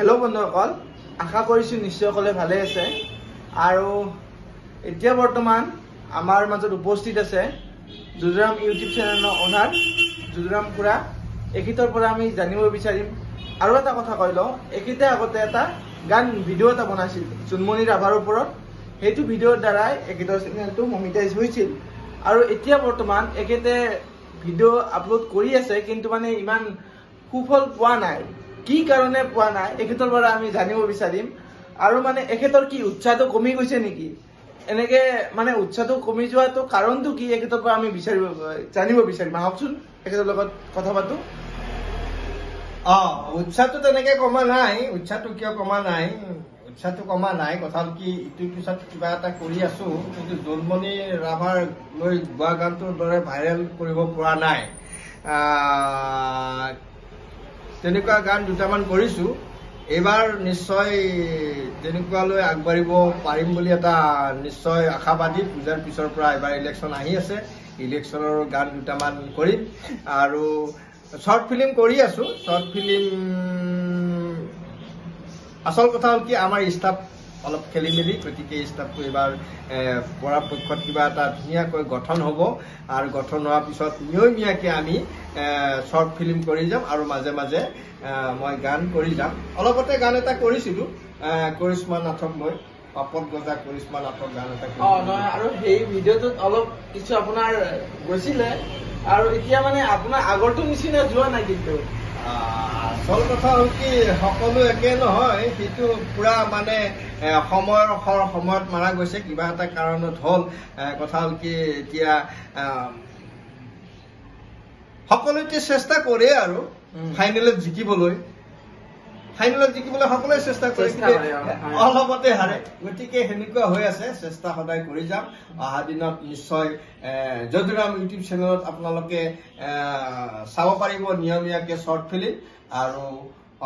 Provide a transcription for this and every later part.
Hello' বন্ধুসকল, আশা কৰিছোঁ নিশ্চয়সকলে ভালে আছে। আৰু এতিয়া বৰ্তমান আমাৰ মাজত উপস্থিত আছে যুদুৰাম ইউটিউব চেনেলৰ অনাৰ যুদুৰাম খুৰা। এখেতৰ পৰা আমি জানিব বিচাৰিম আৰু এটা কথা কৈ লওঁ, এখেতে আগতে এটা গান ভিডিঅ' এটা বনাইছিল জোনমণি ৰাভাৰ ওপৰত। সেইটো ভিডিঅ'ৰ দ্বাৰাই এখেতৰ চেনেলটো মনিটাইজ হৈছিল। আৰু এতিয়া বৰ্তমান এখেতে ভিডিঅ' আপলোড কৰি আছে, কিন্তু মানে ইমান সুফল পোৱা নাই। কি কাৰণে পোৱা নাই এখেতৰ পৰা আমি জানিব বিচাৰিম। আৰু মানে এখেতৰ কি উৎসাহটো কমি গৈছে নেকি, এনেকে মানে উৎসাহটো কমি যোৱাটো কাৰণটো কি, এখেতৰ পৰা আমি জানিব বিচাৰিম। আহকচোন এখেতৰ লগত কথা পাতো। উৎসাহটো তেনেকে কমা নাই। উৎসাহটো কিয় কমা নাই? উৎসাহটো কমা নাই। কথা হ'ল কি, ইটোৰ পিছত কিবা এটা কৰি আছো, কিন্তু জোনমণি ৰাভাৰ লৈ গোৱা গানটোৰ দৰে ভাইৰেল কৰিব পৰা নাই। তেনেকুৱা গান দুটামান কৰিছো। এইবাৰ নিশ্চয় তেনেকুৱালৈ আগবাঢ়িব পাৰিম বুলি এটা নিশ্চয় আশাবাদী। পূজাৰ পিছৰ পৰা এবাৰ ইলেকশ্যন আহি আছে, ইলেকশ্যনৰ গান দুটামান কৰিম। আৰু শ্বৰ্ট ফিল্ম কৰি আছো। শ্বৰ্ট ফিল্ম আচল কথা হ'ল কি, আমাৰ ষ্টাফ অলপ খেলি মেলি, গতিকে ষ্টাফটো এইবাৰ পৰাপক্ষত কিবা এটা ধুনীয়াকৈ গঠন হ'ব। আৰু গঠন হোৱাৰ পিছত নিয়মীয়াকৈ আমি শ্বৰ্ট ফিল্ম কৰি যাম আৰু মাজে মাজে মই গান কৰি যাম। অলপতে গান এটা কৰিছিলো কৰিশ্মা নাথক লৈ, পাপত গজা কৰিশ্মা নাথক গান এটা আৰু সেই ভিডিঅ'টোত অলপ কিছু আপোনাৰ গৈছিলে, আৰু এতিয়া মানে আপোনাৰ আগৰটো নিচিনা যোৱা নাই। কিন্তু আচল কথা হ'ল কি, সকলো একে নহয়। সেইটো পুৰা মানে সময়ত মাৰা গৈছে, কিবা এটা কাৰণত হ'ল। কথা হ'ল কি, এতিয়া সকলোৱে চেষ্টা কৰে আৰু ফাইনেলত জিকিবলৈ সকলোৱে চেষ্টা কৰে, অলপতে হাৰে। গতিকে সেনেকুৱা হৈ আছে। চেষ্টা সদায় কৰি যাম। অহা দিনত নিশ্চয় যদুৰাম ইউটিউব চেনেলত আপোনালোকে চাব পাৰিব নিয়মীয়াকৈ শ্বৰ্ট ফিল্ম। আৰু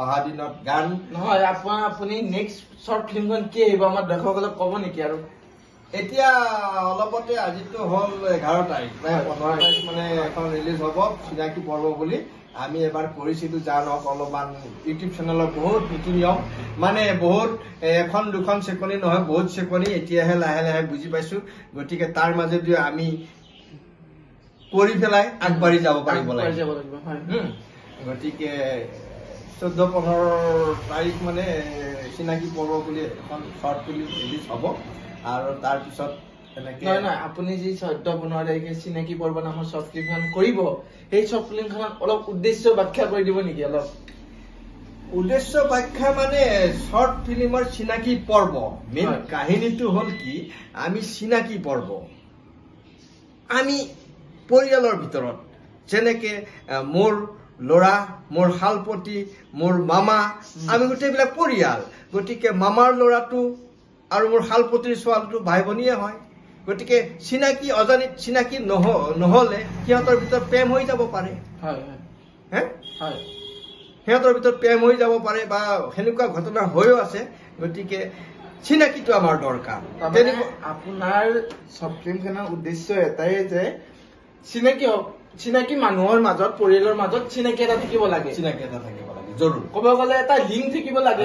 অহা দিনত গান নহয়, আপুনি নেক্সট শ্বৰ্ট ফিল্মখন কি আহিব আমাৰ দৰ্শকসকলক ক'ব নেকি? আৰু এতিয়া অলপতে, আজিতো হ'ল 11 তাৰিখ, প্ৰায় 15 তাৰিখ মানে এখন ৰিলিজ হ'ব, চিনাকি পৰ্ব বুলি। আমি এবাৰ কৰিছিলো, যাৰ হওক অলপমান ইউটিউব চেনেলৰ বহুত নীতি নিয়ম, মানে বহুত এখন দুখন চেকনি নহয়, বহুত চেকনি। এতিয়াহে লাহে লাহে বুজি পাইছো। গতিকে তাৰ মাজেদি আমি কৰি পেলাই আগবাঢ়ি যাব পাৰিব লাগিব। গতিকে 14-15 তাৰিখ মানে চিনাকি পৰ্ব বুলি এখন শ্বৰ্ট ফিল্ম ৰিলিজ হ'ব। আৰু তাৰপিছত নহয়, আপুনি যি 14-15 তাৰিখে চিনাকি পৰ্ব নামৰ শ্বৰ্ট ফিল্মখন কৰিব, সেই শ্বৰ্ট ফিল্মখনত অলপ উদ্দেশ্য ব্যাখ্যা কৰি দিব নেকি? অলপ উদ্দেশ্য ব্যাখ্যা মানে শ্বৰ্ট ফিল্মৰ চিনাকি পৰ্ব, মেইন কাহিনীটো হ'ল কি, আমি চিনাকি পৰ্ব, আমি পৰিয়ালৰ ভিতৰত, যেনেকে মোৰ ল'ৰা, মোৰ শালপতি, মোৰ মামা, আমি গোটেইবিলাক পৰিয়াল। গতিকে মামাৰ ল'ৰাটো আৰু মোৰ শালপতিৰ ছোৱালীটো ভাই ভনীয়ে হয়। গতিকে চিনাকি অজানিত চিনাকি নহলে সিহঁতৰ ভিতৰত প্ৰেম হৈ যাব পাৰে। সিহঁতৰ ভিতৰত প্ৰেম হৈ যাব পাৰে, বা সেনেকুৱা ঘটনা হৈও আছে। গতিকে চিনাকিটো আমাৰ দৰকাৰ। আপোনাৰ শ্বৰ্ট ফিল্মখনৰ উদ্দেশ্য এটাই যে চিনাকি হওক, চিনাকি মানুহৰ মাজত, পৰিয়ালৰ মাজত চিনাকি এটা থাকিব লাগে। জৰুৰ। ক'ব গ'লে এটা লিংক থাকিব লাগে।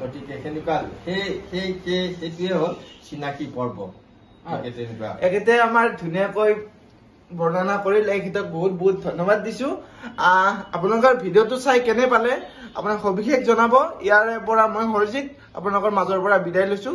গতিকে সেনেকুৱা সেইটোৱে হ'ল চিনাকি পৰ্ব। এখেতে আমাৰ ধুনীয়াকৈ বৰ্ণনা কৰিলে, এখেতক বহুত বহুত ধন্যবাদ দিছো। আপোনালোকৰ ভিডিঅ'টো চাই কেনে পালে আপোনাক সবিশেষ জনাব। ইয়াৰে পৰা মই হৰজিত আপোনালোকৰ মাজৰ পৰা বিদায় লৈছো।